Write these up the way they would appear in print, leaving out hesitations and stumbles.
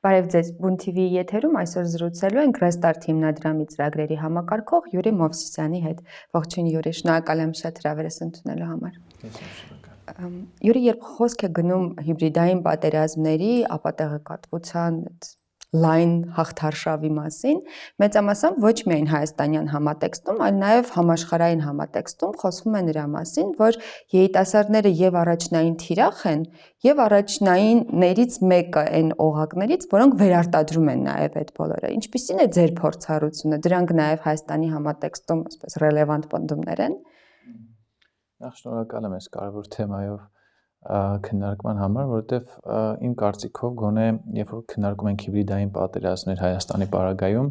Բարև ձեզ, Բուն TV-ի եթերում այսօր զրուցելու ենք Restart հիմնադրամի ծրագրերի համակարգող Յուրի Մովսիսյանի հետ։ Ողջույն Յուրի, շնորհակալ եմ շատ հրավերս ընդունելու համար։ Յուրի, երբ խոսք է գնում հիբրիդային պատերազմների, ապա տեղեկատվության լայն հաղթարշավի մասին, մեծամասամբ ոչ միայն հայաստանյան համատեքստում, այլ նաև համաշխարհային համատեքստում խոսվում է նրա մասին, որ երիտասարդները եւ առաջնային թիրախ են, եւ առաջնայիններից մեկը այն օղակներից, որոնք վերարտադրում են նաև այդ բոլորը։ Ինչպիսին է ձեր փորձառությունը։ Դրանք նաև Հայաստանի համատեքստում, այսպես ռելևանտ պնդումներ են։ Նախ շնորհակալ եմ այս կարևոր թեմայով քննարկման համար, որովհետև իմ կարծիքով գոնե երբ որ քննարկում ենք հիբրիդային պատերազմներ Հայաստանի պարագայում,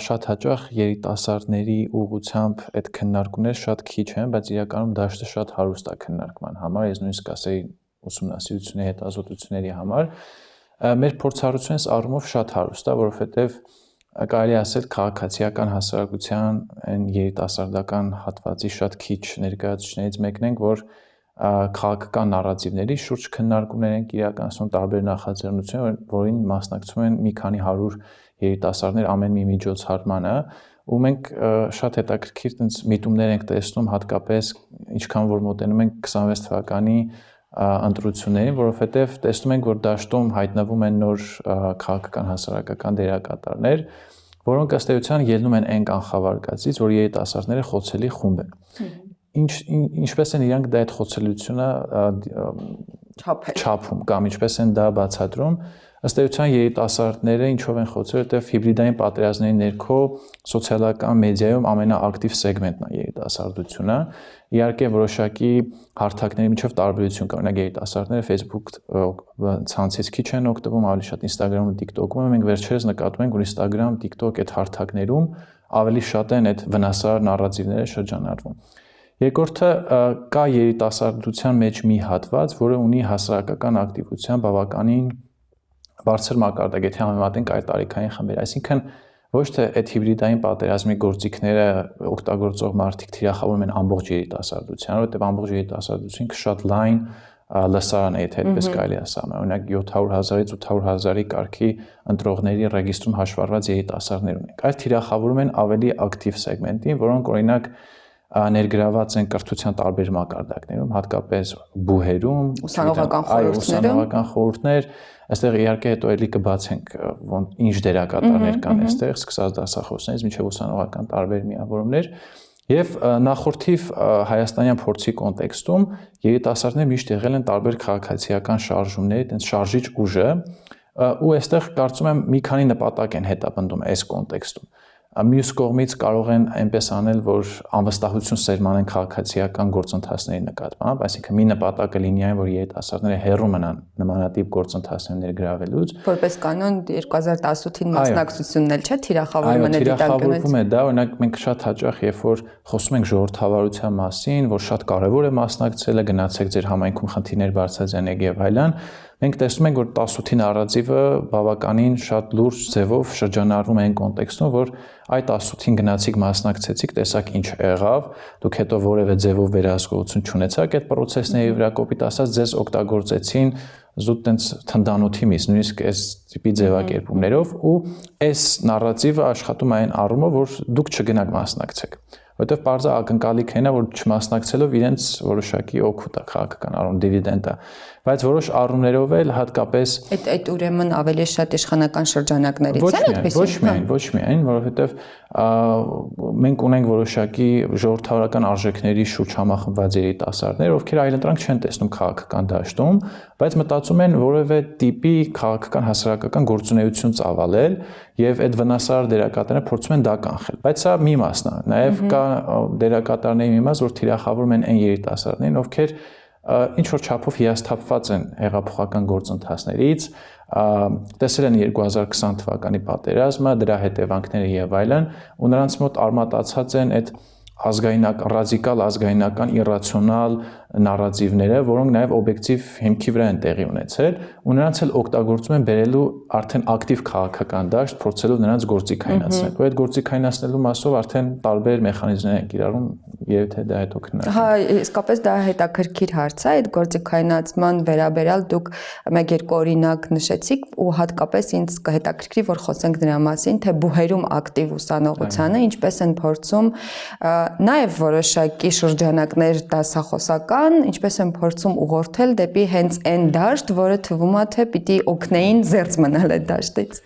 շատ հաճախ երիտասարդների ուղղությամբ այդ քննարկումները շատ քիչ են, բայց իրականում դաշտը շատ հարուստ է քննարկման համար, ես նույնիսկ ասեի ուսումնասիրությունների հետազոտությունների համար, մեր փորձառությունս առումով շատ հարուստ է, որովհետև կարելի ասել քաղաքացիական հասարակության այն երիտասարդական հատվածի շատ քիչ ներկայացուցիչներից մեկն ենք, որ քաղաքական նարատիվների շուրջ քննարկումներ են իրականացնում տարբեր նախաձեռնություններ, որին մասնակցում են մի քանի 100 երիտասարդներ ամեն մի միջոցառմանը, ու մենք շատ հետաքրքիր տենց միտումներ ենք տեսնում, հատկապես ինչքան որ մոտենում ենք 26 թվականի ընտրություններին, որովհետև տեսնում ենք, որ դաշտում հայտնվում են նոր քաղաքական հասարակական դերակատարներ, որոնք ըստ էության ելնում են այն կանխավարկածից, որ երիտասարդները խոցելի խումբ են։ Ինչպես են իրանք դա այդ խոցելիությունը չափում կամ ինչպես են դա բացատրում, ըստ էության երիտասարդները ինչով են խոցել, որտեղ հիբրիդային պատերազմների ներքո սոցիալական մեդիայում ամենաակտիվ սեգմենտն է երիտասարդությունը։ Իհարկե որոշակի հարթակների միջև տարբերություն կա, օրինակ երիտասարդները Facebook ցանցից քիչ են օգտվում, ավելի շատ Instagram-ում, TikTok-ում, մենք վերջերս նկատում ենք, որ Instagram, TikTok այդ հարթակներում ավելի շատ են այդ վնասարար նարատիվները շրջանառվում։ Երկրորդը կա երիտասարդության մեջ մի հատված, որը ունի հասարակական ակտիվության բավականին բարձր մակարդակ, եթե համեմատենք այդ տարիքային խմբերը, այսինքն ոչ թե այդ հիբրիդային պատերազմի գործիքները օգտագործող մարդիկ թիրախավորում են ամբողջ երիտասարդությանը, որովհետև ամբողջ երիտասարդությունը շատ լայն լսարան է, եթե այդպես կարելի է ասել, օրինակ 700,000-ից 800,000-ի կարգի ընտրողների ռեգիստրում հաշվառված երիտասարդներ ունենք։ Այլ թիրախավորում են ավելի ակտիվ սեգմենտին, որոնք օրինակ ներգրաված են կրթության տարբեր մակարդակներում, հատկապես բուհերում, ուսանողական խորհուրդներ, այստեղ իհարկե հետո էլի կբացենք ինչ դերակատարներ կան այստեղ, սկսած դասախոսներից մինչև ուսանողական տարբեր միավորումներ, եւ նախորդիվ հայաստանյան փորձի կոնտեքստում երիտասարդները միշտ եղել են տարբեր քաղաքացիական շարժումների, այդպես շարժիչ ուժը, ու այստեղ կարծում եմ մի քանի նպատակ են հետապնդում այս կոնտեքստում։ Մյուս կողմից կարող են այնպես անել, որ անվստահություն սերմանեն քաղաքացիական գործընթացների նկատմամբ, այսինքն մի նպատակը լինի այն, որ երիտասարդները հեռու մնան նմանատիպ գործընթացներում ներգրավելուց։ Որպես կանոն 2018-ին մասնակցությունն էլ չէ, թիրախավորումը դիտարկվում է դա, օրինակ մենք շատ հաճախ, երբ որ խոսում ենք ժողովրդավարության մասին, որ շատ կարևոր է մասնակցելը, գնացեք ձեր համայնքում խնդիրներ բարձրացնեք եւ այլն, մենք տեսնում ենք, որ 18-ի նարատիվը բավականին շատ լուրջ ձևով շրջանառվում է այն կոնտեքստում, որ այդ 18-ին գնացիք մասնակցեցիք, տեսակ ինչ եղավ, դուք հետո որևէ ձևով վերահսկողություն չունեցաք այդ process-ների վրա, կոպիտ ասած ձեզ օգտագործեցին զուտ տենց թնդանոթի միս, նույնիսկ այս տիպի ձևակերպումներով, ու այս նարատիվը աշխատում է այն առումով, որ դուք չգնաք մասնակցեք, որովհետև պարզա ակնկալիք այն է, որ չմասնակցելով իրենց որոշակի օգուտ է քաղաքական առում դիվիդենդ է, բայց որոշ առումներով էլ հատկապես այդ ուրեմն ավելի շատ իշխանական շրջանակներից են այդպես։ Ոչ միայն, որովհետև մենք ունենք որոշակի ժողովրդավարական արժեքների շուրջ համախմբված երիտասարդներ, ովքեր այլընտրանք չեն տեսնում քաղաքական դաշտում, բայց մտածում են որևէ տիպի քաղաքական հասարակական գործունեություն ծավալել եւ այդ վնասարար դերակատարները փորձում են դա կանխել, բայց սա մի մասն է, նաեւ կա դերակատարների մի մաս, որ թիրախավորում են այն երիտասարդներին, ովքեր ինչ որ չափով հիասթափված են հեղափոխական գործընթացներից, տեսել են 2020 թվականի պատերազմը, դրա հետևանքները եւ այլն, ու նրանց մոտ արմատացած են այդ ռադիկալ ազգայնական իրացիոնալ նարատիվները, որոնք նաև օբյեկտիվ հիմքի վրա են տեղի ունեցել, ու նրանց էլ օգտագործում են բերելու արդեն ակտիվ քաղաքական դաշտ, փորձելով նրանց գործիքայնացնել։ Ու այդ գործիքայնացնելու մասով արդեն տարբեր մեխանիզմներ են կիրառում, երբ թե դա հետո քննարկենք։ Հա, իսկապես դա հետաքրքիր հարց է, այդ գործիքայնացման վերաբերյալ դուք մեկ-երկու օրինակ նշեցիք ու հատկապես ինձ կհետաքրքրի, որ խոսենք դրա մասին, թե բուհերում ակտիվ ուսանողությանը ինչպես են փորձում նաև որոշակի շրջանակներ դասախոսական, ինչպես են փորձում ուղղորդել դեպի հենց այն դաշտ, որը թվում է թե պիտի օգնեին զերծ մնալ այդ դաշտից։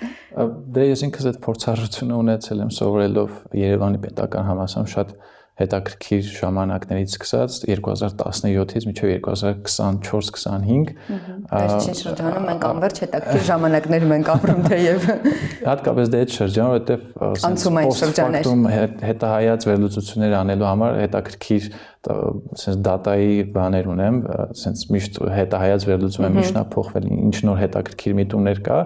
Դե ես ինքս այդ փորձառությունը ունեցել եմ սովորելով Երևանի պետական համալսարանում շատ հետաքրքիր ժամանակներից սկսած 2017-ից մինչև 2024-25 Վերջին շրջանում մենք անverջ հետաքրքիր ժամանակներ ենք ապրում թեև հատկապես դե այդ շրջանը, որովհետև անցում այն շրջաններ հետահայաց վերլուծություններ անելու համար հետաքրքիր sense data-ի բաներ ունեմ, sense միշտ հետահայաց վերլուծում եմ ինչն է փոխվել, ինչ նոր հետաքրքիր միտումներ կա։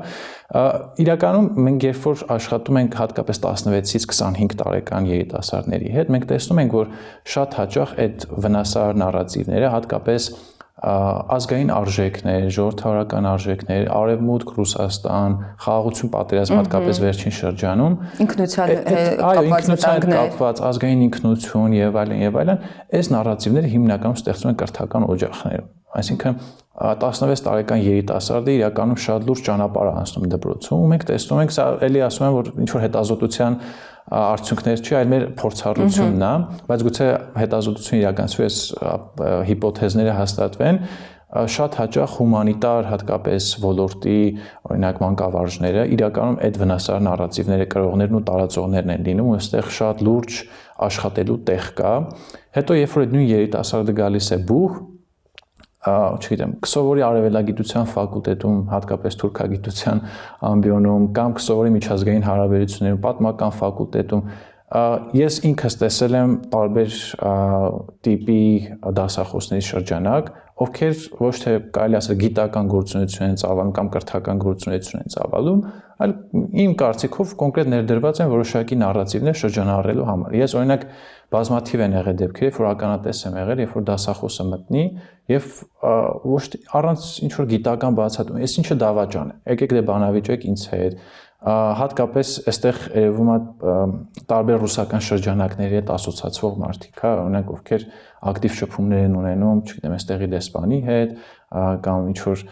Իրականում մենք երբ որ աշխատում ենք հատկապես 16-ից 25 տարեկան երիտասարդների հետ, մենք տեսնում ենք, որ շատ հաճախ այդ վնասար նարատիվները հատկապես ազգային արժեքներ, ժողովրդավարական արժեքներ, Արևմուտք, Ռուսաստան, խաղաղություն, պատերազմ հատկապես վերջին շրջանում ինքնության կապված ազգային ինքնություն եւ այլն, այս նարատիվները հիմնականում ստեղծում են կրթական օջախներում։ Այսինքն 16 տարեկան երիտասարդը իրականում շատ լուրջ ճանապարհ է անցնում դպրոցում, ու մենք տեսնում ենք, սա էլի ասում եմ, որ ինչ որ հետազոտության արդյունքներ չի, այլ մեր փորձառությունն է, բայց գուցե հետազոտությունը իրականացվի այս հիպոթեզները հաստատվեն, շատ հաճախ հումանիտար հատկապես ոլորտի օրինակ մանկավարժները իրականում այդ վնասար նարատիվները կրողներն ու տարածողներն են լինում, ու այստեղ շատ լուրջ աշխատելու տեղ կա։ Հետո երբ որ այդ նույն երիտասարդը գալիս է բուհ, չգիտեմ, կսովորի արևելագիտության ֆակուլտետում, հատկապես թուրքագիտության ամբիոնում, կամ կսովորի միջազգային հարաբերություններում, պատմական ֆակուլտետում, ես ինքս տեսել եմ տարբեր տիպի դասախոսների շրջանակ, ովքեր ոչ թե կարելի ասել գիտական գործունեություն են ծավալում կամ կրթական գործունեություն են ծավալում, այլ իմ կարծիքով կոնկրետ ներդրված են որոշակի նարատիվներ շրջանառելու համար։ Ես օրինակ բազմաթիվ են եղել դեպքեր, երբ որ ականատես եմ եղել, երբ որ դասախոսը մտնի եւ ոչ թե առանց ինչ որ գիտական բացատրում, այս ինչը դավաճան է։ Եկեք դե բանավիճեք ինձ հետ։ Հատկապես այստեղ երևում է տարբեր ռուսական շրջանակների հետ ասոցացվող մարդիկ, հա, օրինակ ովքեր ակտիվ շփումներ են ունենում, չգիտեմ, այստեղի դեսպանի հետ կամ ինչ որ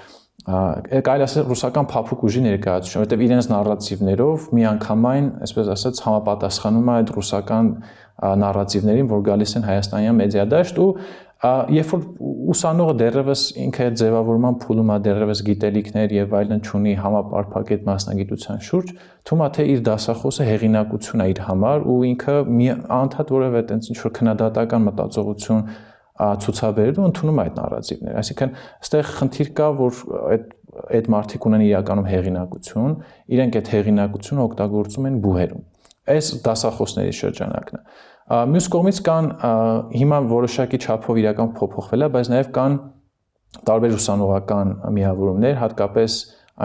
կարելի ասել ռուսական փափուկ ուժի ներկայացություն, որովհետև իրենց նարատիվներով միանգամայն, այսպես ասած, համապատասխանում է այդ ռուսական նարատիվներին, որ գալիս են հայաստանյան մեդիադաշտ, ու երբ որ ուսանողը դեռևս ինքը այդ ձևավորման փուլում է, դեռևս գիտելիքներ եւ այլն չունի համապարփակ այդ մասնագիտության շուրջ, թվում է թե իր դասախոսը հեղինակություն է իր համար, ու ինքը անդադ որևէ այտենց ինչ որ քննադատական մտածողություն ցուցաբերելու ընդունում այդ նարատիվները։ Այսինքն, այստեղ խնդիր կա, որ այդ մարդիկ ունեն իրականում հեղինակություն, իրենք այդ հեղինակությունը օգտագործում են բուհերում։ Այս դասախոսների շրջանակն է։ Մյուս կողմից կան հիմա որոշակի չափով իրական փոփոխվել է, բայց նաև կան տարբեր ուսանողական միավորումներ, հատկապես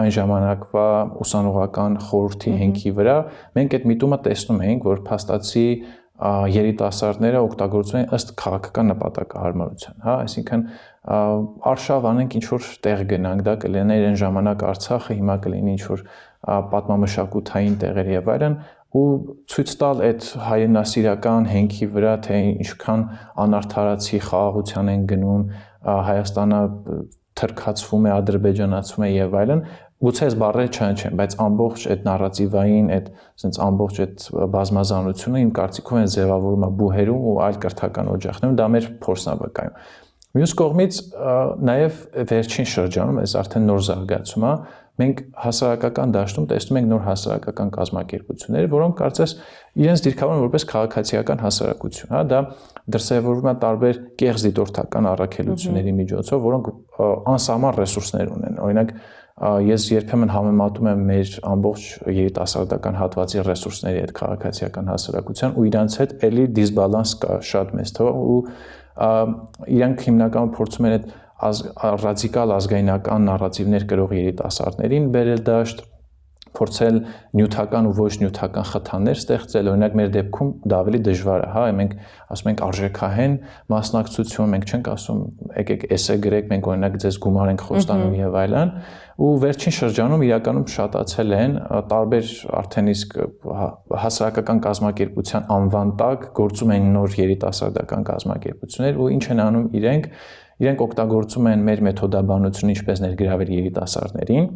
այն ժամանակվա ուսանողական խորհրդի հենքի վրա մենք այդ միտումը տեսնում ենք, որ փաստացի երիտասարդները օգտագործում են ըստ քաղաքական նպատակահարմարության, հա, այսինքն արշավ անենք ինչ որ տեղ գնանք, դա կլիներ այն ժամանակ Արցախը, հիմա կլինի ինչ որ պատմամշակութային տեղեր եւ այլն, ու ցույց տալ այդ հայրենասիրական հենքի վրա, թե ինչքան անարդարացի խաղաղության են գնում, Հայաստանը թրքացվում է, ադրբեջանացվում է եւ այլն, գուցե այս բառերը չհնչեն, բայց ամբողջ այդ նարատիվային, այդ ասենց ամբողջ այդ բազմազանությունը իմ կարծիքով այն ձևավորում է բուհերում ու այլ կրթական օջախներում, դա մեր փորձն է վկայում։ Մյուս կողմից նաև վերջին շրջանում, այս արդեն նոր զարգացում է, մենք հասարակական դաշտում տեսնում ենք նոր հասարակական կազմակերպություններ, որոնք կարծես իրենց դիրքավորում որպես քաղաքացիական հասարակություն, հա, դա դրսևորվում է տարբեր կեղծ դիտորդական առաքելությունների միջոցով, որոնք անսահման ռեսուրսներ ունեն։ Օրինակ, ես երբեմն համեմատում եմ մեր ամբողջ երիտասարդական հատվածի ռեսուրսների հետ քաղաքացիական հասարակության ու իրանց հետ էլի դիսբալանս կա շատ մեծ թվով, ու իրանք հիմնականում փորձում են այդ ռադիկալ ազգայնական նարատիվներ կրող երիտասարդներին բերել դաշտ, փորձել նյութական ու ոչ նյութական խթաններ ստեղծել, օրինակ մեր դեպքում դա ավելի դժվար է, հա, մենք ասում ենք արժեքահեն մասնակցություն, մենք չենք ասում եկեք էսե գրեք, մենք օրինակ ձեզ գումար ենք խոստանում եւ այլն, ու վերջին շրջանում իրականում շատացել են տարբեր արդեն իսկ հասարակական կազմակերպության անվան տակ գործում են նոր երիտասարդական կազմակերպություններ ու ինչ են անում իրենք օգտագործում են մեր մեթոդաբանությունը ինչպես ներգրավել երիտասարդներին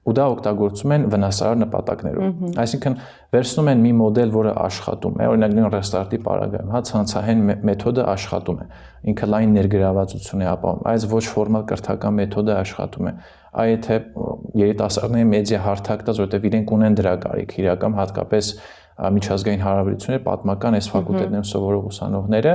ու դա օգտագործում են վնասարար նպատակներով։ Այսինքն վերցնում են մի մոդել, որը աշխատում է, օրինակ նույն Restart-ի պարագայում, հա, ցանցահեն մեթոդը աշխատում է։ Ինքը լայն ներգրավվածություն է ապահովում, այս ոչ ֆորմալ կրթական մեթոդը աշխատում է։ Այ եթե երիտասարդների մեդիա հարթակ տաս, որտեղ իրենք ունեն դրա կարիք, իրական հատկապես միջազգային հարաբերություններ, պատմական այս ֆակուլտետներում սովորող ուսանողները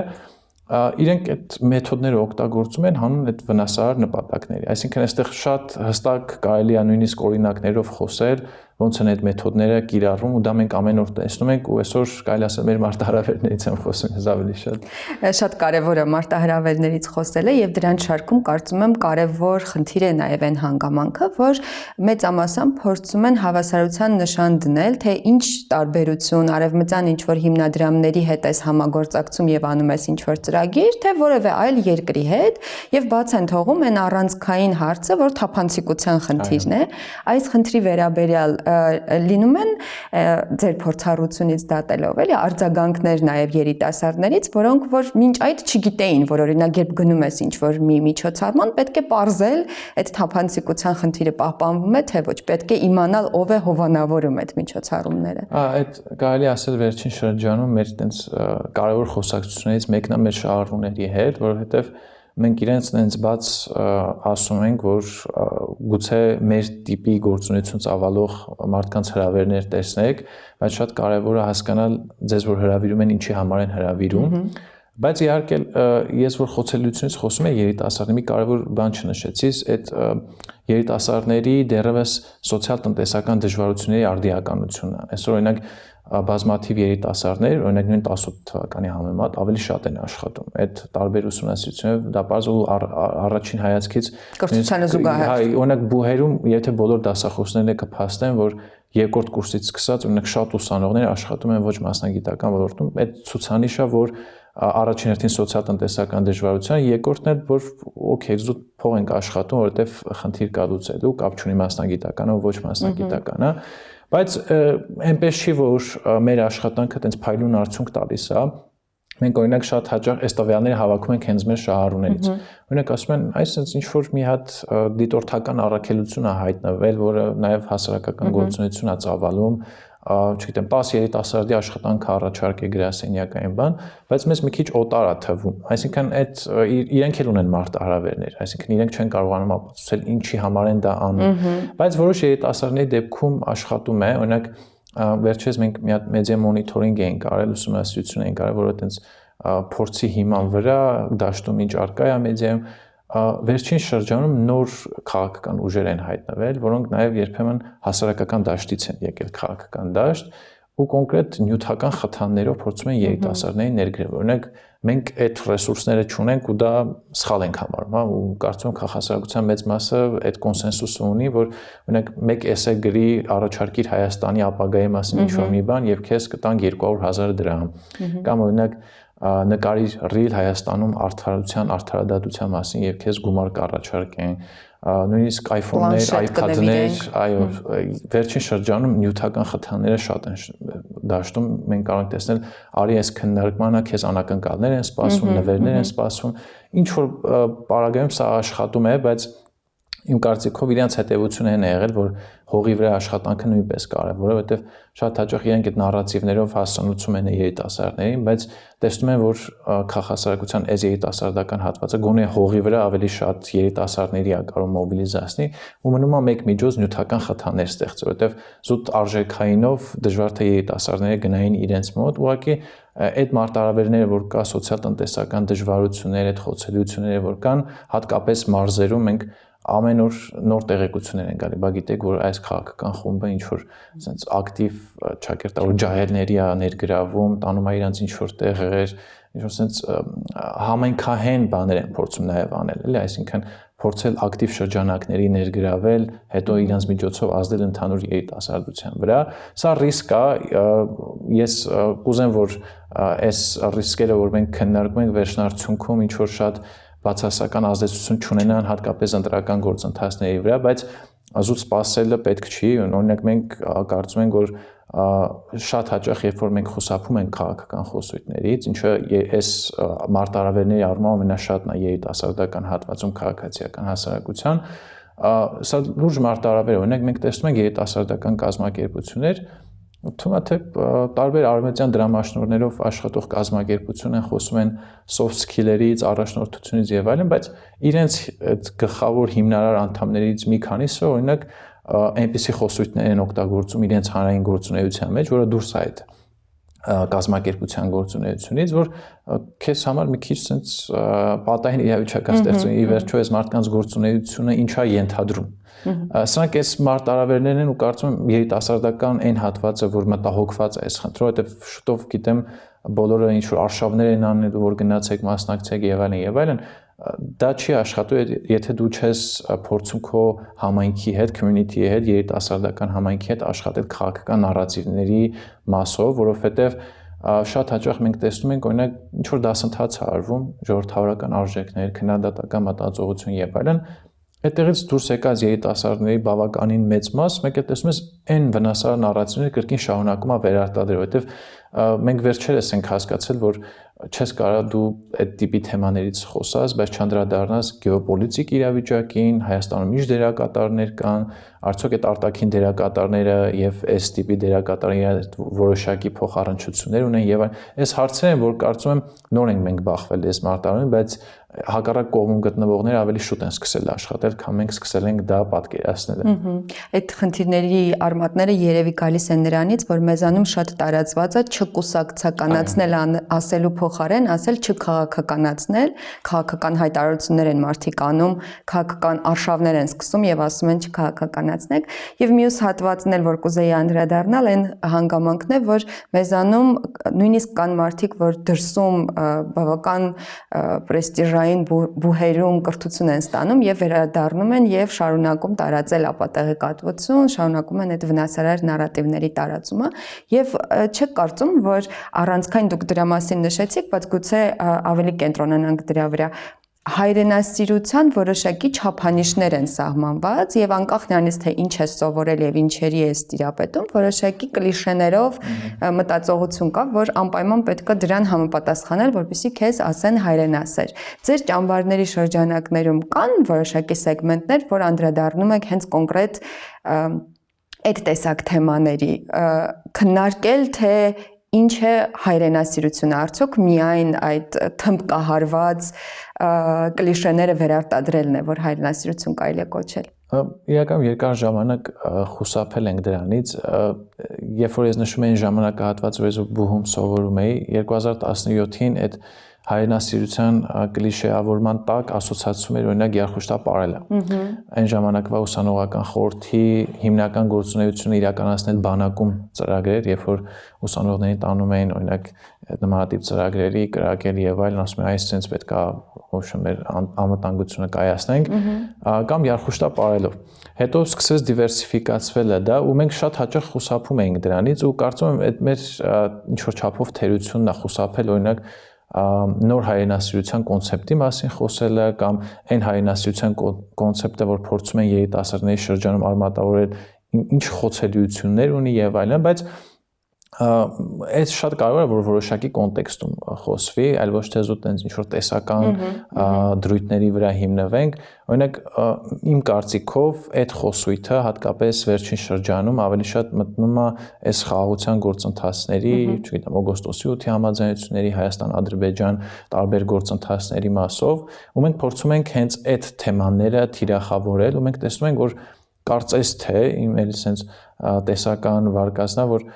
իրենք այդ մեթոդները օգտագործում են հանուն այդ վնասարար նպատակների։ Այսինքն այստեղ շատ հստակ կարելի է նույնիսկ օրինակներով խոսել, ոնց են այդ մեթոդները կիրառվում ու դա մենք ամեն օր տեսնում ենք ու այսօր կարելի ասել մեր մարտահրավերներից եմ խոսում ես ավելի շատ։ Շատ կարևոր է մարտահրավերներից խոսելը եւ դրանց շարքում կարծում եմ կարևոր խնդիր է նաեւ այն հանգամանքը, որ մեծամասամբ փորձում են հավասարության նշան դնել, թե ինչ տարբերություն արևմտյան ինչ որ հիմնադրամների հետ այս համագործակցում եւ անում ես ինչ որ ծրագիր, թե որևէ այլ երկրի հետ եւ բաց են թողում այն առանցքային հարցը, որ թափանցիկության խնդիրն է։ Այս խնդրի վերաբերյալ լինում են ձեր փորձառությունից դատելով էլի արձագանքներ նաև երիտասարդներից, որոնք որ մինչ այդ չգիտեին, որ օրինակ երբ գնում ես ինչ-որ մի միջոցառման, պետք է ողջել այդ թափանցիկության խնդիրը պահպանվում է, թե ոչ, պետք է իմանալ ով է հովանավորում այդ միջոցառումները։ Այդ կարելի ասել վերջին շրջանում մեր այդպես կարևոր խոսակցություններից մեկն է մեր շահառուների հետ, որովհետև մենք իրենց այնց բաց ասում ենք, որ գուցե մեր տիպի գործունեություն ծավալող մարդկանց հրավերներ տեսնեք, բայց շատ կարևոր է հասկանալ ձեզ որ հրավիրում են ինչի համար են հրավիրում, բայց իհարկե ես որ խոցելիությունից խոսում եմ երիտասարդների մի կարևոր բան չնշեցի, այդ երիտասարդների դեռևս սոցիալ-տնտեսական դժվարությունների արդիականությունն է։ Այսօր օրինակ բազմաթիվ երիտասարդներ, օրինակ նույն 18 թվականի համեմատ ավելի շատ են աշխատում։ Այդ տարբեր ուսումնասիրություններով դա բարձր ու առաջին հայացքից կրթությանը զուգահեռ։ Հա, օրինակ բուհերում, եթե բոլոր դասախոսներն կփաստեն, որ երկրորդ կուրսից սկսած օրինակ շատ ուսանողներ աշխատում են ոչ մասնագիտական ոլորտում, այդ ցուցանիշ է, որ առաջին հերթին սոցիալ-տնտեսական դժվարության, երկրորդն էլ որ օքեյ, զուտ փող ենք աշխատում, որովհետև խնդիր կա լուծելու, կապ չունի մասնագիտականը ոչ մասնագիտականը, բայց այնպես չի, որ մեր աշխատանքը այդպես փայլուն արդյունք տալիս է։ Մենք օրինակ շատ հաճախ այս տվյալները հավաքում ենք հենց մեր շահառուներից։ Օրինակ ասում են, այսինքն ինչ որ մի հատ դիտորդական առաքելություն է հայտնվել, որը նաև հասարակական գործունեություն է ծավալում, չգիտեմ, 10 երիտասարդի աշխատանքը առաջարկ է գրասենյակային բան, բայց մեզ մի քիչ օտար է թվում։ Այսինքն այդ իրենք էլ ունեն մարտահրավերներ, այսինքն իրենք չեն կարողանում ապացուցել ինչի համար են դա անում։ Բայց որոշ երիտասարդների դեպքում աշխատում է, օրինակ վերջերս մենք մի հատ մեդիա մոնիթորինգ էինք արել, ուսումնասիրություն էինք արել, որը այտենց փորձի հիման վրա դաշտում ինչ արկա է մեդիայում, վերջին շրջանում նոր քաղաքական ուժեր են հայտնվել, որոնք նաև երբեմն հասարակական դաշտից են եկել քաղաքական դաշտ ու կոնկրետ նյութական խթաններով փորձում են երիտասարդներին ներգրավել։ Օրինակ մենք այդ ռեսուրսները չունենք ու դա սխալ ենք համարում, հա, ու կարծում եմ քաղաքասարակության մեծ մասը այդ կոնսենսուսը ունի, որ օրինակ մեկ էսե գրի առաջարկիր Հայաստանի ապագայի մասին ինչ-որ մի բան եւ քեզ կտան 200,000 դրամ։ Կամ օրինակ նկարիր ռիլ Հայաստանում արդարության, արդարադատության մասին եւ քեզ գումար կառաջարկեն, նույնիսկ iPhone-ներ, iPad-ներ, այո, վերջին շրջանում նյութական խթանները շատ են դաշտում, մենք կարող ենք տեսնել, արի այս քննարկմանը քեզ անակնկալներ են սպասում, նվերներ են սպասում, ինչ որ պարագայում սա աշխատում է, բայց իմ կարծիքով իրենց հետևությունը են եղել, որ հողի վրա աշխատանքը նույնպես կարևոր է, որովհետև շատ հաճախ իրենք այդ նարատիվներով հասցնուցում են երիտասարդներին, բայց տեսնում են, որ քաղաքասարակության այս երիտասարդական հատվածը գոնե հողի վրա ավելի շատ երիտասարդների է կարող մոբիլիզացնի ու մնում է մեկ միջոց նյութական խթաններ ստեղծել, որովհետև զուտ արժեքայինով դժվար թե երիտասարդները գնային իրենց մոտ, ուղղակի այդ մարտահրավերները, որ կա սոցիալ-տնտեսական դժվարություններ, այդ խոցելիությունները, որ կան, հատկապես մարզերում մենք ամեն օր նոր տեղեկություններ են գալի, բա գիտեք, որ այս քաղաքական խումբը ինչ որ ասենց ակտիվ ճակերտավոր ջահելների է ներգրավում, տանում է իրանց ինչ որ տեղեր, ինչ որ ասենց համայնքահեն բաներ են փորձում նաև անել, էլի, այսինքն փորձել ակտիվ շրջանակների ներգրավել, հետո իրենց միջոցով ազդել ընդհանուր երիտասարդության վրա։ Սա ռիսկ է, ես կուզեմ, որ այս ռիսկերը, որ մենք քննարկում ենք, վերջնարդյունքում ինչ որ շատ բացասական ազդեցություն չունենան հատկապես ընտրական գործընթացների վրա, բայց զուտ սպասելը պետք չի, օրինակ մենք կարծում ենք, որ շատ հաճախ երբ որ մենք խուսափում ենք քաղաքական խոսույթներից, ինչը այս մարտահրավերների առումով ամենաշատն է երիտասարդական հատվածում քաղաքացիական հասարակության, սա լուրջ մարտահրավեր է, օրինակ մենք տեսնում ենք երիտասարդական կազմակերպություններ, թվում է թե տարբեր արևմտյան դրամաշնորհներով աշխատող կազմակերպություն են, խոսում են soft skill-երից, առաջնորդությունից եւ այլն, բայց իրենց այդ գլխավոր հիմնարար անդամներից մի քանիսը օրինակ այնպիսի խոսույթներ են օգտագործում իրենց հանրային գործունեության մեջ, որը դուրս է այդ կազմակերպության գործունեությունից, որ քեզ համար մի քիչ sense պատահին իրավիճակ է ստեղծում, ի վերջո այս մարդկանց գործունեությունը ինչա ենթադրում։ Սրանք այս մարտահրավերներն են ու կարծում եմ երիտասարդական այն հատվածը, որ մտահոգված է այս խնդրով, որովհետև շուտով գիտեմ բոլորը ինչ որ արշավներ են անելու, որ գնացեք, մասնակցեք եւ այլն, դա չի աշխատում, եթե դու չես փորձում քո համայնքի հետ, community-ի հետ, երիտասարդական համայնքի հետ աշխատել քաղաքական նարատիվների մասով, որովհետեւ շատ հաճախ մենք տեսնում ենք, օրինակ, ինչ որ դասընթաց է արվում, ժողովրդավարական արժեքներ, քննադատական մտածողություն եւ այլն, այդտեղից դուրս եկած երիտասարդների բավականին մեծ մաս մեկ է տեսնում ես այն վնասարար նարատիվները կրկին շարունակում է վերարտադրել, որովհետև մենք վերջերս ենք հասկացել, որ չես կարող դու այդ տիպի թեմաներից խոսաս, բայց չանդրադառնաս գեոպոլիտիկ իրավիճակին, Հայաստանում ինչ դերակատարներ կան, արդյոք այդ արտաքին դերակատարները եւ այս տիպի դերակատարները որոշակի փոխառնչություններ ունեն եւ այս հարցերը են, որ կարծում եմ նոր ենք մենք բախվել այս մարտահրավերին, բայց հակառակ կողմում գտնվողները ավելի շուտ են սկսել աշխատել, քան մենք սկսել ենք դա պատկերացնել։ Այդ խնդիրների արմատները երևի գալիս են նրանից, որ մեզանում շատ տարածված է չկուսակցականացնել ասելու փոխարեն, ասել չքաղաքականացնել, քաղաքական հայտարարություններ են մարդիկ անում, քաղաքական արշավներ են սկսում եւ ասում են չքաղաքականացնեք, եւ մյուս հատվածն էլ որ կուզեի անդրադառնալ այն հանգամանքն է, որ մեզանում նույնիսկ կան մարդիկ, որ դրսում բավական պրեստիժային բուհերում կրթություն են ստանում եւ վերադառնում են եւ շարունակում տարածել ապատեղեկատվություն, շարունակում են այդ վնասարար նարատիվների տարածումը եւ չեք կարծում, որ առանցքային դուք դրա մասին նշեցիք, բայց գուցե ավելի կենտրոնանանք դրա վրա հայրենասիրության որոշակի չափանիշներ են սահմանված եւ անկախ նրանից թե ինչ է սովորել եւ ինչերի է ստիրապետում, որոշակի կլիշեներով մտածողություն կա, որ անպայման պետք է դրան համապատասխանել, որպեսզի քեզ ասեն հայրենասեր։ Ձեր ճամբարների շրջանակներում կան որոշակի սեգմենտներ, որ անդրադառնում եք հենց կոնկրետ այդ տեսակ թեմաների, քննարկել թե ինչ է հայրենասիրությունը, արդյոք միայն այդ թմբկահարված կլիշեները վերարտադրելն է, որ հայրենասիրություն կարելի է կոչել։ Իրական երկար ժամանակ խուսափել ենք դրանից, երբ որ ես նշում եմ ժամանակահատվածը, որ ես բուհում սովորում էի, 2017-ին այդ հայրենասիրության կլիշեավորման տակ ասոցիացում էր օրինակ Երխուշտապ Արելը։ Այն ժամանակվա ուսանողական խորհրդի հիմնական գործունեությունը իրականացնել բանակում ծրագրեր, երբ որ ուսանողներին տանում էին օրինակ նմանատիպ ծրագրերի կրակել եւ այլն, ասում են այս sense պետք է ոչմ մեր անվտանգությունը կայացնենք, կամ Երխուշտապ Արելով։ Հետո սկսեց դիվերսիֆիկացվելը դա ու մենք շատ հաճախ խուսափում էինք դրանից ու կարծում եմ այդ մեր ինչ որ չափով թերությունն է խուսափել օրինակ նոր հայրենասիրության կոնցեպտի մասին խոսելը կամ այն հայրենասիրության կոնցեպտը, որ փորձում են երիտասարդների շրջանում արմատավորել, ինչ խոցելիություններ ունի եւ այլն, բայց այս շատ կարևոր է որ որոշակի կոնտեքստում խոսվի, այլ ոչ թե զուտ այնպես ինչ որ տեսական դրույթների վրա հիմնվենք, օրինակ իմ կարծիքով այդ խոսույթը հատկապես վերջին շրջանում ավելի շատ մտնում է այս խաղաղության գործընթացների, չգիտեմ, օգոստոսի 8-ի համաձայնությունների Հայաստան-Ադրբեջան տարբեր գործընթացների մասով, ու մենք փորձում ենք հենց այդ թեմաները թիրախավորել ու մենք տեսնում ենք որ կարծես թե իմ էլի sense տեսական վարկածն է որ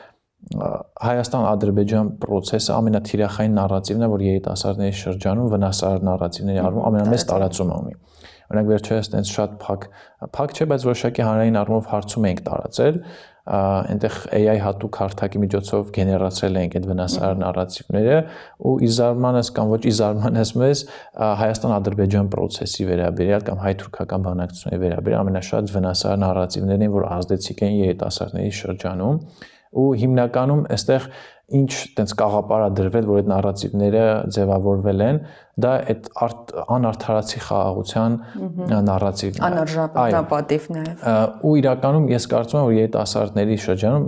Հայաստան-Ադրբեջան process-ը ամենաթիրախային նարատիվն է, որ երիտասարդների շրջանում վնասարար նարատիվների առումով ամենամեծ տարածումը ունի։ Օրինակ վերջերս այդպես շատ փակ չէ, բայց որոշակի հանրային առումով հարցում ենք տարածել, այնտեղ AI հատուկ հարթակի միջոցով գեներացրել ենք այդ վնասարար նարատիվները ու իզարմանս կամ ոչ իզարմանս մեզ Հայաստան-Ադրբեջան process-ի վերաբերյալ կամ հայ-թուրքական բանակցությունների վերաբերյալ ամենաշատ վնասարար նարատիվներն են, որ ազդեցիկ են երիտասարդների շրջանում ու հիմնականում այստեղ ինչ տենց կաղապար է դրվել, որ այդ նարատիվները ձևավորվել են, դա այդ անարդարացի խաղաղության նարատիվն է։ Անարժանապատիվ նաև։ Ու իրականում ես կարծում եմ, որ երիտասարդների շրջանում,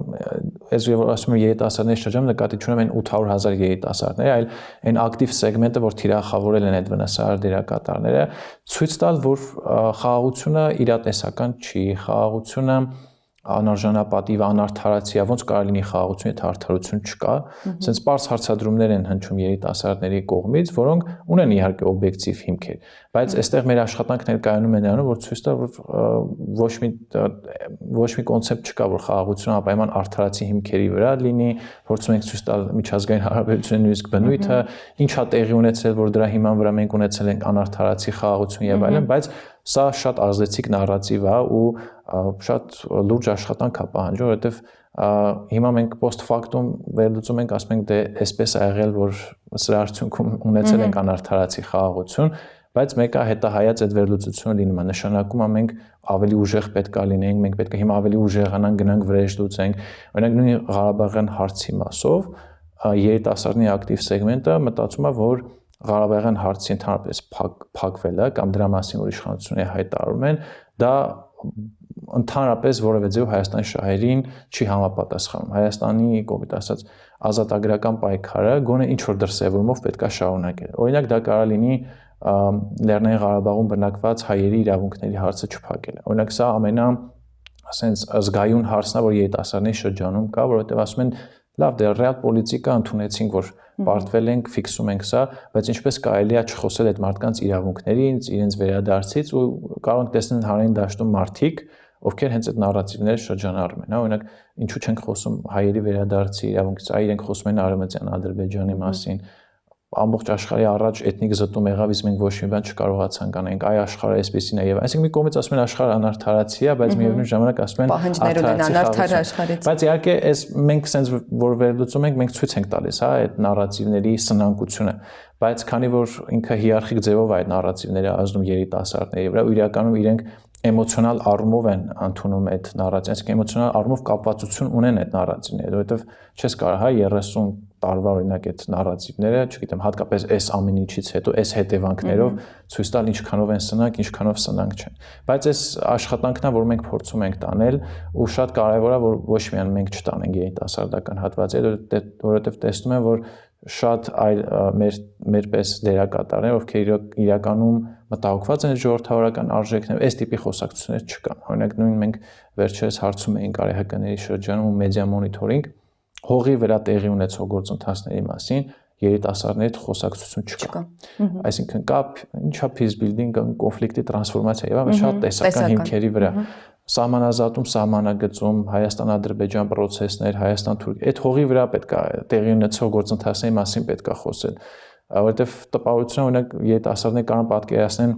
ես որ ասում եմ երիտասարդների շրջանում նկատի չունեմ այն 800,000 երիտասարդների, այլ այն ակտիվ սեգմենտը, որ թիրախավորել են այդ վնասարար դերակատարները, ցույց տալ, որ խաղաղությունը իրատեսական չի, խաղաղությունը անարժանապատիվ, անարդարացի, ոնց կարելի լինի խաղաղություն, եթե արդարություն չկա, ասենց պարզ հարցադրումներ են հնչում երիտասարդների կողմից, որոնք ունեն իհարկե օբյեկտիվ հիմքեր, բայց այստեղ մեր աշխատանքները կայանում են նրանում, որ ցույց տա, որ ոչ մի կոնցեպտ չկա, որ խաղաղությունը անպայման արդարացի հիմքերի վրա լինի, փորձում ենք ցույց տալ միջազգային հարաբերությունների նույնիսկ բնույթը, ինչա տեղի ունեցել, որ դրա հիման վրա մենք ունեցել ենք անարդարացի խաղաղություն եւ այլն, բայց սա շատ ազդեցիկ նարատիվ է ու շատ լուրջ աշխատանք է պահանջում, որովհետև հիմա մենք post factum վերլուծում ենք, ասում ենք դե այսպես է եղել, որ սրա արդյունքում ունեցել ենք անարդարացի խաղաղություն, բայց մեկը հետահայաց այդ վերլուծությունը լինում է, նշանակում է մենք ավելի ուժեղ պետք է լինենք, մենք պետք է հիմա ավելի ուժեղանանք, գնանք վրեժ լուծենք, օրինակ նույն Ղարաբաղյան հարցի մասով երիտասարդների ակտիվ սեգմենտը մտածում է, որ Ղարաբաղյան հարցի ընդհանրապես փակվել է կամ դրա մասին որ իշխանությունները հայտարարում են, դա ընդհանրապես որևէ ձև Հայաստանի շահերին չի համապատասխանում։ Հայաստանի կողմից ասած ազատագրական պայքարը գոնե ինչ որ դրսևորումով պետք է շարունակել։ Օրինակ դա կարող լինի Լեռնային Ղարաբաղում բնակված հայերի իրավունքների հարցը չփակելը։ Օրինակ սա ասենց զգայուն հարցն է, որ երիտասարդների շրջանում կա, որովհետև ասում են լավ, դե ռեալ պոլիտիկա ընդունեցինք, որ պարտվել ենք, ֆիքսում ենք սա, բայց ինչպես կարելի է չխոսել այդ մարդկանց իրավունքներից, իրենց վերադարձից ու կարող ենք տեսնել հանրային դաշտում մարդիկ, ովքեր հենց այդ նարատիվները շրջանառում են, հա, օրինակ ինչու չենք խոսում հայերի վերադարձի իրավունքից, այ իրենք խոսում են Արևմտյան Ադրբեջանի մասին, ամբողջ աշխարհի առաջ էթնիկ զտում եղավ, իսկ մենք ոչ մի բան չկարողացանք անենք, այ աշխարհը այսպեսին է եւ այսինքն մի կողմից ասում են աշխարհը անարդարացի է, բայց միևնույն ժամանակ ասում են անարդար աշխարհից։ Բայց իհարկե այս մենք sense որ վերլուծում ենք, մենք ցույց ենք տալիս, հա, այդ նարատիվների սնանկությունը, բայց քանի որ ինքը հիերարխիկ ձևով այդ նարատիվները ազդում երիտասարդների վրա, ու իրականում իրենք էմոցիոնալ առումով են ընդունում այդ նարատիվը, այսինքն էմոցիոնալ առումով կապվածություն ունեն այդ նարատիվները, որովհետև չես կարող, հա, 30 տարվա օրինակ այդ նարատիվները, չգիտեմ, հատկապես այս ամեն ինչից հետո այս հետևանքներով ցույց տալ ինչքանով են սնանկ, ինչքանով սնանկ չեն։ Բայց այս աշխատանքն է, որ մենք փորձում ենք տանել, ու շատ կարևոր է, որ ոչ միայն մենք չտանենք երիտասարդական հատվածը, որովհետև տեսնում եմ, որ շատ այլ մերպես դերակատարներ, ովքեր իրականում մտահոգված են ժողովրդավարական արժեքներով, այս տիպի խոսակցություններ չկան։ Օրինակ նույն մենք վերջերս հարցում էինք ԱՌՀԿ-ների շրջանում ու մեդիա մոնիթորինգ, հողի վրա տեղի ունեցող գործընթացների մասին երիտասարդների հետ խոսակցություն չկա։ Այսինքն կա ինչա peace building, կոնֆլիկտի տրանսֆորմացիա եւ այլն շատ տեսական հիմքերի վրա։ Սահմանազատում, սահմանագծում, Հայաստան-Ադրբեջան process-ներ, Հայաստան-Թուրքիա, այդ հողի վրա պետք է տեղի ունեցող գործընթացների մասին պետք է խոսել, որովհետև տպավորությունը օրինակ երիտասարդները կարող պատկերացնեն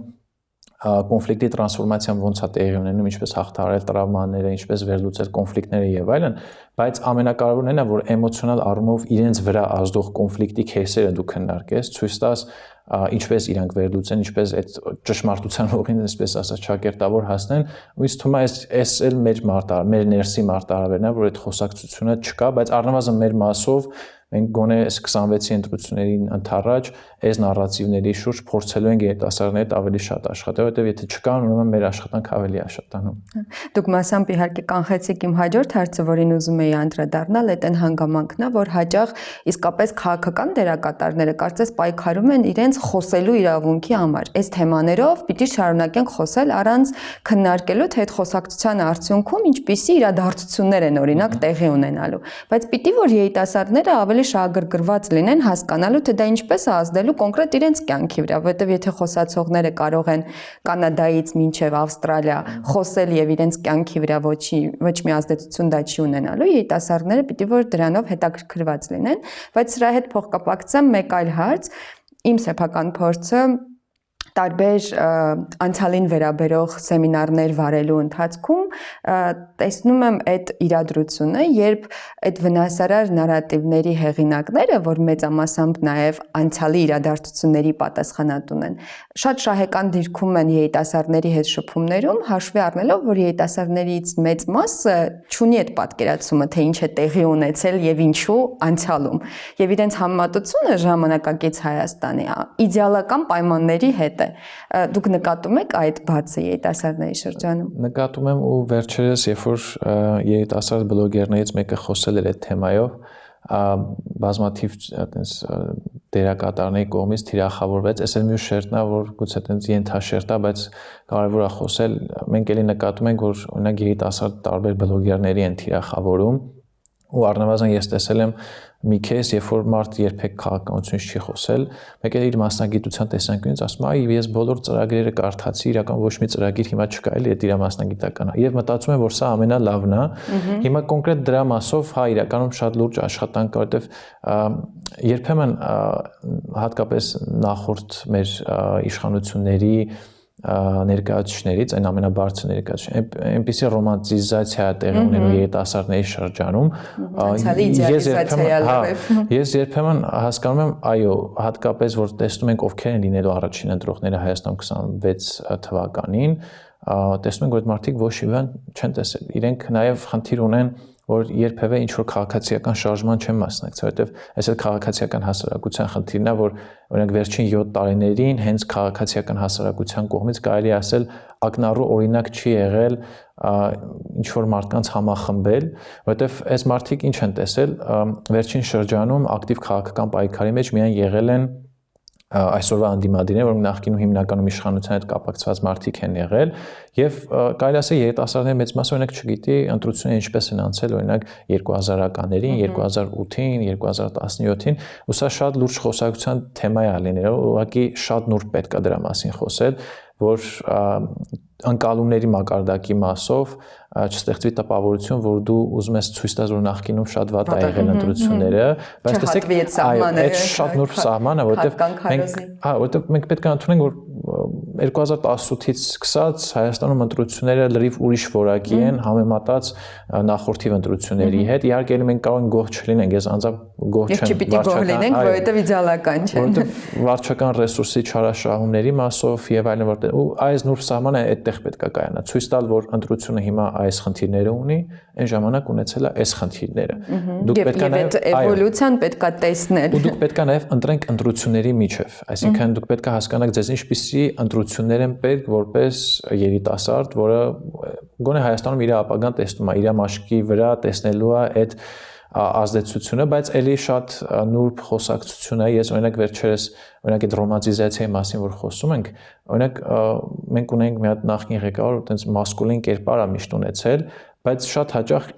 կոնֆլիկտի տրանսֆորմացիան ոնց է տեղի ունենում, ինչպես հաղթահարել տրավմաները, ինչպես վերլուծել կոնֆլիկտները եւ այլն, բայց ամենակարևորն այն է, որ էմոցիոնալ առումով իրենց վրա ազդող կոնֆլիկտի кейսերը դու քննարկես, ցույց տաս ինչպես իրանք վերլուծեն, ինչպես այդ ճշմարտության հողին, այսպես ասած, ճակերտավոր հասնեն, ու ինձ թվում է այս էլ մեր ներսի մարտահրավերն է, որ այդ խոսակցությունը չկա, բայց առնվազն մեր մասով մենք գոնե 26-ի ընտրություններին ընդառաջ այս նարատիվների շուրջ փորձելու ենք երիտասարդների հետ ավելի շատ աշխատել, որովհետև եթե չկան, ուրեմն մեր աշխատանքը ավելի է շատանում։ Դուք մասամբ իհարկե կանխեցիք իմ հաջորդ հարցը, որին ուզում էի անդրադառնալ, այդ այն հանգամանքն է, որ հաճախ իսկապես քաղաքական դերակատարները կարծես պայքարում են իրենց խոսելու իրավունքի համար։ Այս թեմաներով պիտի շարունակենք խոսել առանց քննարկելու, թե այդ խոսակցության արդյունքում ինչպիսի իրադարձություններ են օրինակ տեղի ունենալու։ Բայց պիտի որ երիտասարդները ավելի շահագրգռված լինեն հասկանալու, թե դա ինչպես է ազդելու կոնկրետ իրենց կյանքի վրա, որովհետև եթե խոսացողները կարող են Կանադայից մինչև Ավստրալիա խոսել եւ իրենց կյանքի վրա ոչ մի ազդեցություն դա չի ունենալու, երիտասարդները պիտի որ դրանով հետաքրքրված լինեն, բայց սրա հետ փոխկապակցեմ մեկ այլ հարց, իմ սեփական փորձը տարբեր անցյալին վերաբերող սեմինարներ վարելու ընթացքում տեսնում եմ այդ իրադրությունը, երբ այդ վնասարար նարատիվների հեղինակները, որ մեծամասամբ նաև անցյալի իրադարձությունների պատասխանատուն են, շատ շահեկան դիրքում են երիտասարդների հետ շփումներում, հաշվի առնելով, որ երիտասարդներից մեծ մասը չունի այդ պատկերացումը, թե ինչ է տեղի ունեցել եւ ինչու անցյալում, եւ իրենց համեմատությունը ժամանակակից Հայաստանի իդեալական պայմանների հետ է։ Դուք նկատում եք այդ բացը երիտասարդների շրջանում։ Նկատում եմ ու վերջերս, երբ որ երիտասարդ բլոգերներից մեկը խոսել էր այդ թեմայով, բազմաթիվ այտենց դերակատարների կողմից թիրախավորվեց, այս էլ մյուս շերտն է, որ գուցե այտենց ենթաշերտ է, բայց կարևոր է խոսել, մենք էլի նկատում ենք, որ օրինակ երիտասարդ տարբեր բլոգերների են թիրախավորում, ու առնվազն ես տեսել եմ մի քեզ, երբ որ մարդ երբեք քաղաքականությունից չի խոսել, մեկ էլ իր մասնագիտության տեսանկյունից ասում է, այ ես բոլոր ծրագրերը կարդացի, իրական ոչ մի ծրագիր հիմա չկա, էլի այդ իր մասնագիտական, եւ մտածում եմ, որ սա ամենալավն է։ Հիմա կոնկրետ դրա մասով, հա, իրականում շատ լուրջ աշխատանք կա, որտեվ երբեմն հատկապես նախորդ մեր իշխանությունների ներկայացուցիչներից, այն ամենաբարձր ներկայացուցիչներից, այնպիսի ռոմանտիզացիա է տեղի ունենում երիտասարդների շրջանում։ Ես երբեմն հասկանում եմ, այո, հատկապես որ տեսնում ենք ովքեր են լինելու առաջին ընտրողները Հայաստան 26 թվականին, տեսնում ենք, որ այդ մարդիկ ոչ մի բան չեն տեսել։ Իրենք նաև խնդիր ունեն, որ երբևէ ինչ-որ քաղաքացիական շարժման չեն մասնակցել, որովհետև այս էլ քաղաքացիական հասարակության խնդիրն է, որ օրինակ վերջին 7 տարիներին հենց քաղաքացիական հասարակության կողմից կարելի ասել ակնառու օրինակ չի եղել ինչ-որ մարդկանց համախմբել, որովհետև այս մարդիկ ինչ են տեսել, վերջին շրջանում ակտիվ քաղաքական պայքարի մեջ միայն եղել են այսօրվա անդիմադիրներ, որ նախկինում հիմնականում իշխանության հետ կապակցված մարդիկ են եղել, եւ կարելի ասել երիտասարդների մեծ մասը օրինակ չգիտի ընտրությունները ինչպես են անցել օրինակ 2000-ականներին, 2008-ին, 2017-ին, ու սա շատ լուրջ խոսակցության թեմա է լինել, ուղղակի շատ նուրբ պետք է դրա մասին խոսել, որ անկալումների մակարդակի մասով չստեղծվի տպավորություն, որ դու ուզում ես ցույց տաս, որ նախկինում շատ վատ ա եղել ընտրությունները, բայց տեսեք, այդ շատ նուրբ սահման է, որովհետև մենք պետք է ընդունենք, որ 2018-ից սկսած Հայաստանում ընտրությունները լրիվ ուրիշ որակի են համեմատած նախորդի ընտրությունների հետ։ Իհարկե մենք կարող ենք գոհ չլինենք, ես անձամբ գոհ չեմ, չպիտի գոհ լինենք, որովհետև իդեալական չէ։ Որովհետև վարչական ռեսուրսի չարաշահումների մասով եւ այլն, որտեղ ու այս նուրբ սահմանը այդտեղ պետք է կայանա, ցույց տալ, որ ընտրությունը հիմա այս խնդիրները ունի, այն ժամանակ ունեցել է այս խնդիրները։ Դուք պետք է նաեւ էվոլյուցիան պետք է տեսնել։ Ու դուք պետք է նաեւ ընտրենք ընտրությունների միջև, այսինքն դուք պետք է հասկանաք ձեզ ինչպիսի ընտրություններ են պետք որպես երիտասարդ, որը գոնե Հայաստանում իր ապագան տեսնում է, իր մաշկի վրա տեսնելու է այդ ազդեցությունը, բայց էլի շատ նուրբ խոսակցություն է։ Ես օրինակ վերջերս օրինակ այդ ռոմանտիզացիայի մասին որ խոսում ենք, օրինակ մենք ունենք մի հատ նախկին ղեկավար, որ այտենց մասկուլին կերպար է միշտ ունեցել, բայց շատ հաճախ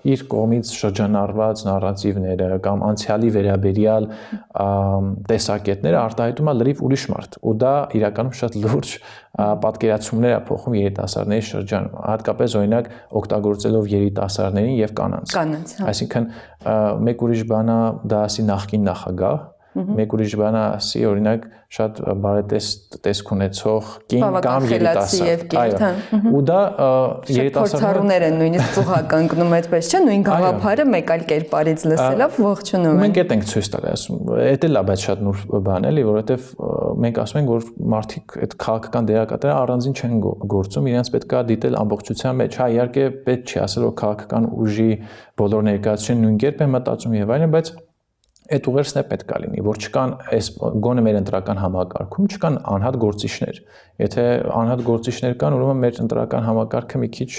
իր կողմից շրջանառված նարատիվները կամ անցյալի վերաբերյալ տեսակետները արտահայտում է լրիվ ուրիշ մարդ, ու դա իրականում շատ լուրջ պատկերացումներ է փոխում երիտասարդների շրջանում, հատկապես օրինակ օգտագործելով երիտասարդներին եւ կանանց։ Այսինքն մեկ ուրիշ բան է դա ասի նախկին նախագահ, մեկ ուրիշ բան է ասի օրինակ շատ բարետեսք ունեցող կին կամ երիտասարդ։ Այո, ու դա երիտասարդներ են նույնիսկ ծուղականգնում այդպես չէ, նույն գաղափարը մեկ այլ կերպարից լսելով ողջունում են։ Մենք այդ ենք ցույց տալի, ասում, դա էլ է բայց շատ նուրբ բան էլի, որովհետև մենք ասում ենք, որ մարդիկ այդ քաղաքական դերակատարները առանձին չեն գործում, իրենց պետք է դիտել ամբողջության մեջ։ Հա, իհարկե պետք չի ասել, որ քաղաքական ուժի բոլոր ներկայացուցիչները նույն կերպ են մտածում եւ այլն, բայց այդ ուղերձն է պետք է լինի, որ չկան այս գոնե մեր ընտրական համակարգում չկան անհատ գործիչներ։ Եթե անհատ գործիչներ կան, ուրեմն մեր ընտրական համակարգը մի քիչ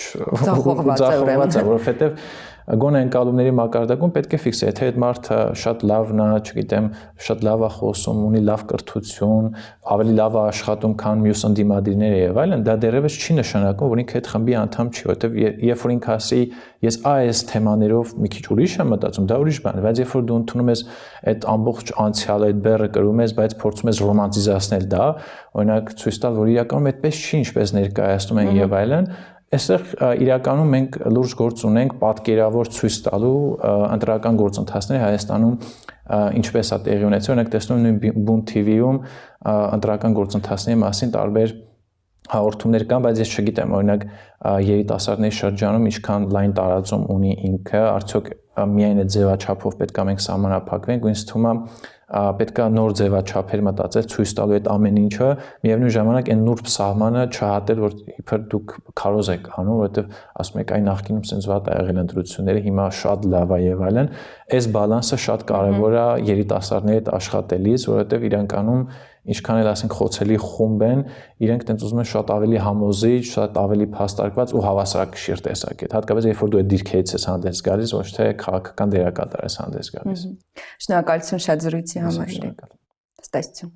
ձախողված է, որովհետև գոնե ընկալումների մակարդակում պետք է ֆիքսել, եթե այդ մարդը շատ լավն է, չգիտեմ, շատ լավ է խոսում, ունի լավ կրթություն, ավելի լավ է աշխատում, քան մյուս ընդդիմադիրները եւ այլն, դա դեռևս չի նշանակում, որ ինքը այդ խմբի անդամ չի, որովհետեւ երբ որ ինքը ասի, ես այս թեմաներով մի քիչ ուրիշ եմ մտածում, դա ուրիշ բան է, բայց երբ որ դու ընդունում ես այդ ամբողջ անցյալը, այդ բեռը կրում ես, բայց փորձում ես ռոմանտիզացնել դա, օրինակ ցույց տալ, որ իրականում այդպես չի, ինչպես ներկայացնում են եւ այլն, այստեղ իրականում մենք լուրջ գործ ունենք պատկերավոր ցույց տալու ընտրական գործընթացները Հայաստանում ինչպես է տեղի ունեցել, օրինակ տեսնում նույն Բուն TV-ում ընտրական գործընթացների մասին տարբեր հաղորդումներ կան, բայց ես չգիտեմ, օրինակ երիտասարդների շրջանում ինչքան լայն տարածում ունի ինքը, արդյոք միայն այդ ձևաչափով պետք է մենք սահմանափակվենք, ու ինձ թվում է պետք է նոր ձևաչափեր մտածել, ցույց տալու այդ ամեն ինչը, միևնույն ժամանակ այն նուրբ սահմանը չհատել, որ իբր դուք քարոզ եք անում, որովհետև ասում եք այն նախկինում sense վատ է եղել ընտրությունները, հիմա շատ լավ է եւ այլն։ Այս բալանսը շատ կարեւոր է երիտասարդների հետ աշխատելիս, որովհետև իրանք անում ինչքան էլ ասենք խոցելի խումբ են, իրենք տենց ուզում են շատ ավելի համոզիչ, շատ ավելի փաստարկված ու հավասարակշիռ տեսակետ։ Հատկապես երբ որ դու այդ դիրքերից ես հանդես գալիս, ոչ թե քաղաքական դերակատար ես հանդես գալիս։ Շնորհակալություն շատ զրույցի համար։ Ստացություն։